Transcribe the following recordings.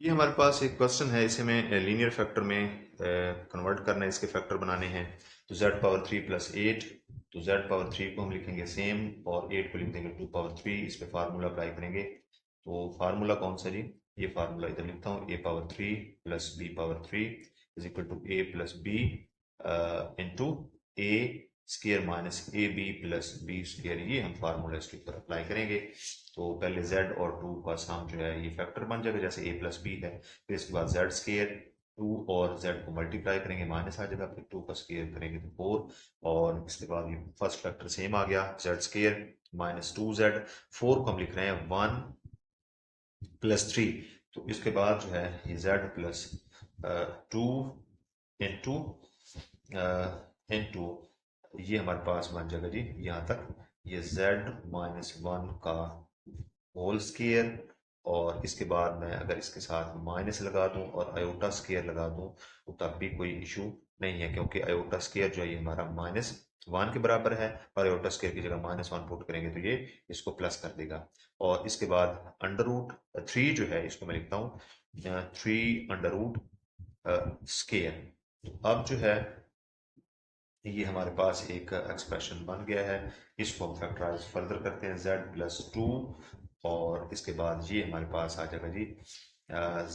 ये हमारे पास एक क्वेश्चन है, इसे में लीनियर फैक्टर में कन्वर्ट करना है, इसके फैक्टर बनाने हैं। तो z पावर 3 प्लस 8, तो z पावर 3 को हम लिखेंगे सेम और 8 को लिख देंगे 2 पावर 3। इस पे फार्मूला अप्लाई करेंगे। तो फार्मूला कौन सा जी? ये फार्मूला इधर लिखता हूँ, a पावर 3 प्लस b पावर 3 is equal to a plus B into a square minus A B plus B square. ये हम फार्मूला इसके ऊपर अप्लाई करेंगे। तो पहले z और 2 का सम जो है ये फैक्टर बन जाएगा, जैसे a प्लस बी है। फिर इसके बाद z स्केयर 2 और z को मल्टीप्लाई करेंगे, माइनस आ जाएगा। फिर 2 का स्केयर करेंगे तो 4, और इसके बाद ये फर्स्ट फैक्टर सेम आ गया, z स्केयर माइनस 2z। 4 को हम लिख रहे हैं 1 प्लस 3। तो इसके बाद जो है ये z प्लस 2 इंटू इंटू ये हमारे पास बन जाएगा जी यहाँ तक, ये z माइनस 1 का होल स्केयर। और इसके बाद मैं अगर इसके साथ माइनस लगा दूं और आयोटा स्केयर लगा दूं तो तब भी कोई इशू नहीं है, क्योंकि आयोटा स्केयर जो है ये हमारा माइनस 1 के बराबर है, और आयोटा स्केयर की जगह माइनस 1 पुट करेंगे तो ये इसको प्लस कर देगा। और इसके बाद अंडर रूट 3 जो है इसको मैं लिखता हूँ 3 अंडर रूट स्केयर। तो अब जो है ये हमारे पास एक एक्सप्रेशन बन गया है। इसको हम फैक्टराइज फर्दर करते हैं, z प्लस 2, और इसके बाद ये हमारे पास आ जाएगा जी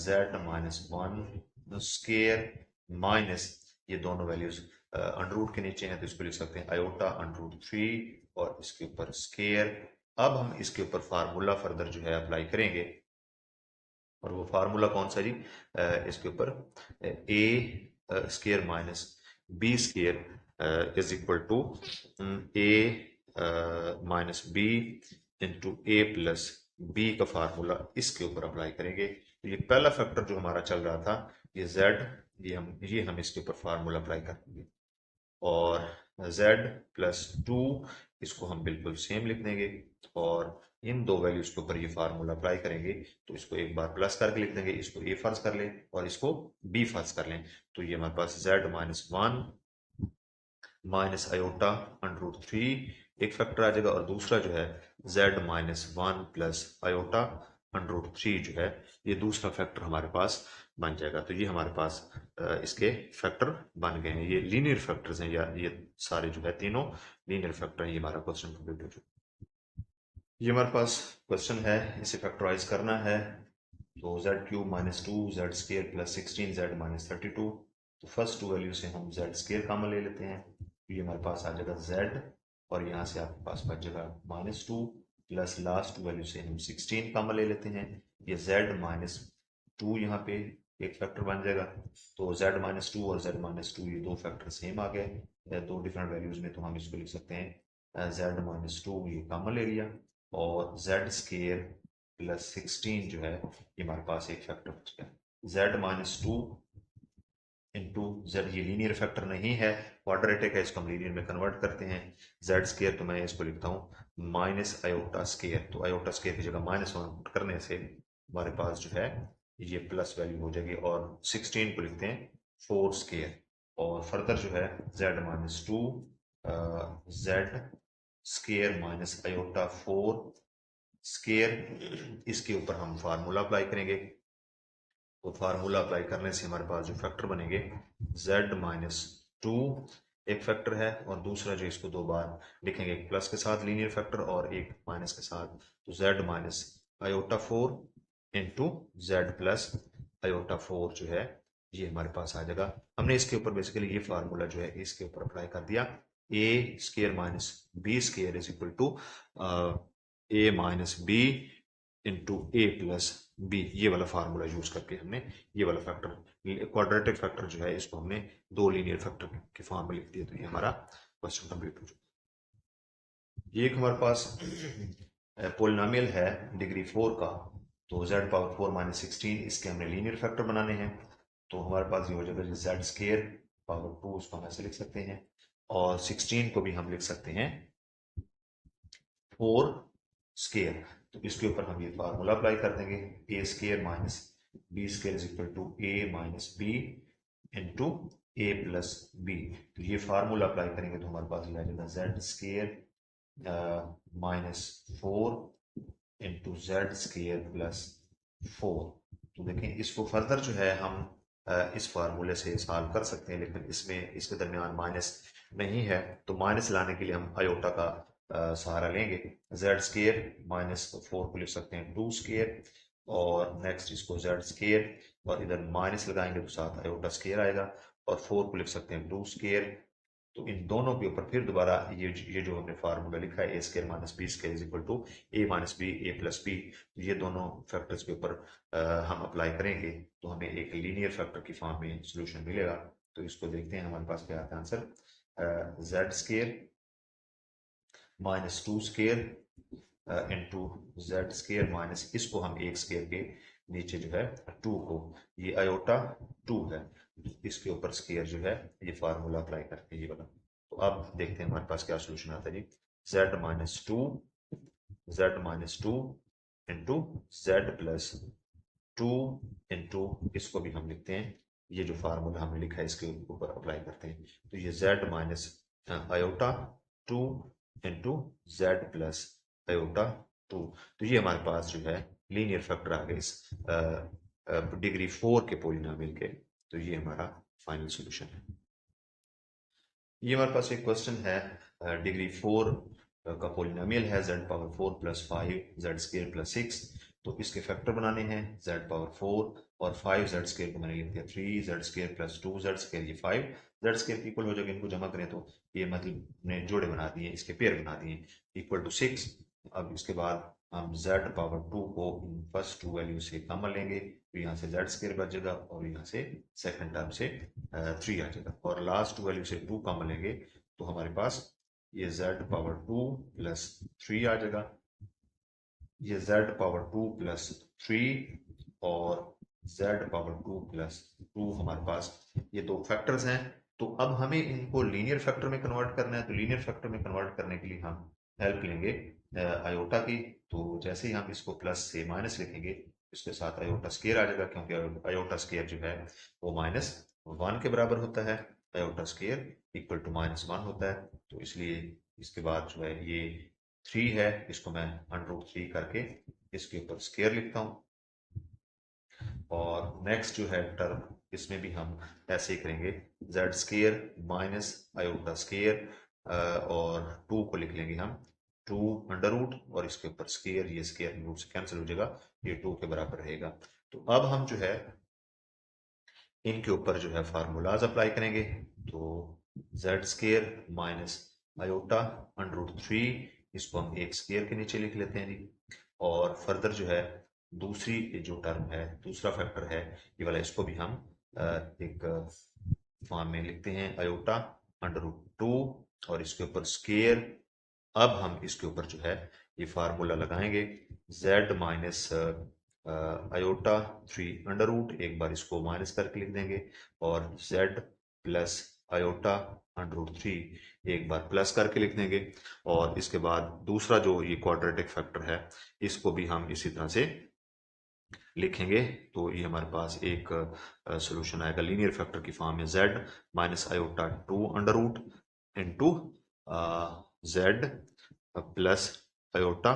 z माइनस 1 स्केयर माइनस ये दोनों वैल्यूज अंडर रूट के नीचे हैं, तो इसको लिख सकते हैं आयोटा अंडर रूट 3 और इसके ऊपर स्केयर। अब हम इसके ऊपर फार्मूला फर्दर जो है अप्लाई करेंगे, और वो फार्मूला कौन सा जी? इसके ऊपर a square minus B square is equal to a minus B into A plus B का फार्मूला इसके ऊपर अप्लाई करेंगे। तो ये पहला फैक्टर जो हमारा चल रहा था ये z, ये हम इसके ऊपर फार्मूला अप्लाई करेंगे। और z प्लस 2 इसको हम बिल्कुल सेम लिख देंगे, और इन दो वैल्यूज के ऊपर ये फार्मूला अप्लाई करेंगे। तो इसको एक बार प्लस करके लिख देंगे, इसको a फर्ज कर लें और इसको b फर्ज कर लें। तो ये हमारे पास z minus 1 minus iota under root 3 एक फैक्टर आ जाएगा, और दूसरा जो है z minus 1 plus iota under root 3 जो है ये दूसरा फैक्टर हमारे पास बन जाएगा। तो ये हमारे पास इसके फैक्टर बन गए हैं, ये लीनियर फैक्टर्स हैं, या ये सारे जो है तीनों लीनियर फैक्टर हैं। ये हमारा क्वेश्चन कंप्लीट हो चुका है। ये हमारे पास क्वेश्चन है, इसे फैक्टराइज करना है। तो z cube minus 2 Z square plus 16 Z minus 32। तो फर्स्ट टू वैल्यू से हम जेड स्केयर कॉमन ले लेते हैं, तो ये हमारे पास आ जाएगा z, और यहाँ से आपके पास बच जाएगा minus 2, plus last two value से हम 16 कॉमन ले लेते हैं। ये z माइनस 2 यहाँ पे एक फैक्टर बन जाएगा। तो z माइनस 2 और z माइनस 2 ये दो फैक्टर सेम आ गए दो डिफरेंट वैल्यूज में, तो हम इसको लिख सकते हैं z माइनस 2 ये कॉमन ले लिया, और z स्केयर प्लस 16 जो है ये हमारे पास एक फैक्टर बच गया। z माइनस 2 इंटू जेड, ये लीनियर फैक्टर नहीं है, क्वाड्रेटिक है, इसको हम लीनियर में कन्वर्ट करते हैं। जेड स्केयर तो मैं इसको लिखता हूँ माइनस आयोटा स्केयर, तो आयोटा स्केयर की जगह माइनस 1 पुट करने से हमारे पास जो है ये प्लस वैल्यू हो जाएगी, और 16 को लिखते हैं 4 स्केयर। और फर्दर जो है z minus 2 Z square minus iota 4 square, इसके ऊपर हम फार्मूला अप्लाई करेंगे। तो फार्मूला अप्लाई करने से हमारे पास जो फैक्टर बनेंगे z माइनस 2 एक फैक्टर है, और दूसरा जो इसको दो बार लिखेंगे, एक प्लस के साथ लीनियर फैक्टर और एक माइनस के साथ। तो z minus iota 4 into Z plus iota 4 जो है ये हमारे पास आ जाएगा। हमने इसके ऊपर बेसिकली ये फार्मूला जो है इसके ऊपर अप्लाई कर दिया, a square minus B square is equal to a minus B into A plus B. ये वाला फार्मूला यूज करके हमने ये वाला फैक्टर, क्वाड्रेटिक फैक्टर जो है इसको हमने दो लीनियर फैक्टर के फॉर्म में लिख दिया। तो ये हमारा क्वेश्चन कंप्लीट हो चुका। ये एक हमारे पास पोलिनोमियल है डिग्री 4 का। तो z पावर 4 माइनस 16 इसके हमने लीनियर फैक्टर बनाने हैं। तो हमारे पास ये हो जाएगा z स्केयर पावर 2, उसको हम ऐसे लिख सकते हैं, और 16 को भी हम लिख सकते हैं 4 स्केयर। तो इसके ऊपर हम ये फार्मूला अप्लाई कर देंगे, A square minus B square is equal to A minus B into A plus B. तो ये फार्मूला अप्लाई करेंगे तो हमारे पास आ जाएगा Z square minus 4 into Z square plus 4। तो देखें इसको फर्दर जो है हम इस फार्मूले से सॉल्व कर सकते हैं, लेकिन इसमें इसके दरमियान माइनस नहीं है, तो माइनस लाने के लिए हम आयोटा का सहारा लेंगे। जेड स्केयर माइनस 4 को लिख सकते हैं 2 स्केयर, और नेक्स्ट इसको जेड स्केयर, और इधर माइनस लगाएंगे तो साथ आयोटा स्केयर आएगा, और 4 को लिख सकते हैं 2 स्केयर। तो इन दोनों के ऊपर फिर दोबारा ये जो हमने फार्मूला लिखा है A square minus B square is equal to A minus B A plus B, तो ये दोनों फैक्टर्स के ऊपर हम अप्लाई करेंगे तो हमें एक लीनियर फैक्टर की फॉर्म में सोल्यूशन मिलेगा। तो इसको देखते हैं हमारे पास क्या आता है answer, Z square minus 2 square into Z square minus, इसको हम एक स्केयर के नीचे जो है 2 को, ये आयोटा 2 है, इसके ऊपर स्केयर जो है ये फार्मूला अप्लाई करके ये वाला। तो अब देखते हैं हमारे पास क्या सोल्यूशन आता है जी, Z minus two into Z plus 2 into, इसको भी हम लिखते हैं, ये जो फार्मूला हमने लिखा है इसके ऊपर अप्लाई करते हैं, तो ये Z minus iota 2 into Z plus iota 2, तो ये हमारे पास जो है लीनियर फैक्टर आ गए इस डिग्री 4 के पॉलिनोमियल के। तो ये हमारा फाइनल सॉल्यूशन है। ये हमारे पास एक क्वेश्चन है, डिग्री 4 का पॉलिनोमियल है z power 4 plus 5 Z square plus 6, तो इसके फैक्टर बनाने हैं z पावर 4 और 5 जेड स्केयर को मैंने लिख दिया 3 Z square plus 2 Z square, ये 5 जेड स्केयर इक्वल हो जाएगा, इनको जमा करें तो ये मतलब ने जोड़े बना दिए, इसके पेयर बना दिए इक्वल टू 6। अब इसके बाद हम z पावर 2 को फर्स्ट 2 वैल्यू से कॉमन लेंगे, तो यहाँ से जेड स्केयर बच जाएगा और यहाँ से सेकंड टर्म से 3 आ जाएगा, और लास्ट 2 वैल्यू से 2 कॉमन लेंगे तो हमारे पास ये z पावर 2 प्लस 3 आ जाएगा, ये z पावर 2 प्लस 3 और z पावर 2 प्लस 2 हमारे पास ये दो फैक्टर्स हैं। तो अब हमें इनको लीनियर फैक्टर में कन्वर्ट करना है, तो लीनियर फैक्टर में कन्वर्ट करने के लिए हम हेल्प लेंगे आयोटा की। तो जैसे ही हम इसको प्लस से माइनस लिखेंगे, इसके साथ आयोटा स्केयर आ जाएगा, क्योंकि आयोटा स्केयर जो है वो -1 के बराबर होता है, आयोटा स्केयर इक्वल टू -1 होता है, तो इसलिए इसके बाद जो है ये 3 है, इसको मैं √3 करके इसके ऊपर स्केयर लिखता हूँ, और नेक्स्ट जो है टर्म इसमें भी हम ऐसे ही करेंगे, Z square minus iota square, और 2 को लिख लेंगे हम 2 अंडर रूट, और इसके ऊपर स्केयर, ये स्केयर रूट से कैंसिल हो जाएगा, ये 2 के बराबर रहेगा। तो अब हम जो है इनके ऊपर जो है फार्मूलाज अप्लाई करेंगे, तो Z square minus iota under root 3, इसको हम एक स्केयर के नीचे लिख लेते हैं जी, और फर्दर जो है दूसरी जो टर्म है, दूसरा फैक्टर है ये वाला, इसको भी हम एक फॉर्म में लिखते हैं आयोटा अंडर रूट 2 और इसके ऊपर स्केयर। अब हम इसके ऊपर जो है ये फार्मूला लगाएंगे, z minus iota 3 under root, एक बार इसको माइनस करके लिख देंगे, और z plus iota under root 3 एक बार प्लस करके लिख देंगे, और इसके बाद दूसरा जो ये क्वाड्रेटिक फैक्टर है इसको भी हम इसी तरह से लिखेंगे। तो ये हमारे पास एक सॉल्यूशन आएगा लीनियर फैक्टर की फॉर्म में, z minus iota 2 under root into z plus iota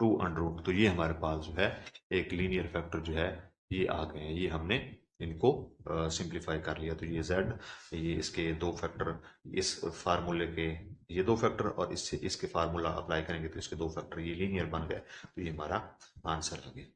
2 under root, तो ये हमारे पास जो है एक लीनियर फैक्टर जो है ये आ गए हैं, ये हमने इनको सिंप्लीफाई कर लिया। तो ये z, ये इसके दो फैक्टर, इस फार्मूले के ये दो फैक्टर, और इससे इसके फार्मूला अप्लाई करेंगे तो इसके दो फैक्टर ये लीनियर बन गए, तो ये हमारा आंसर आ गया।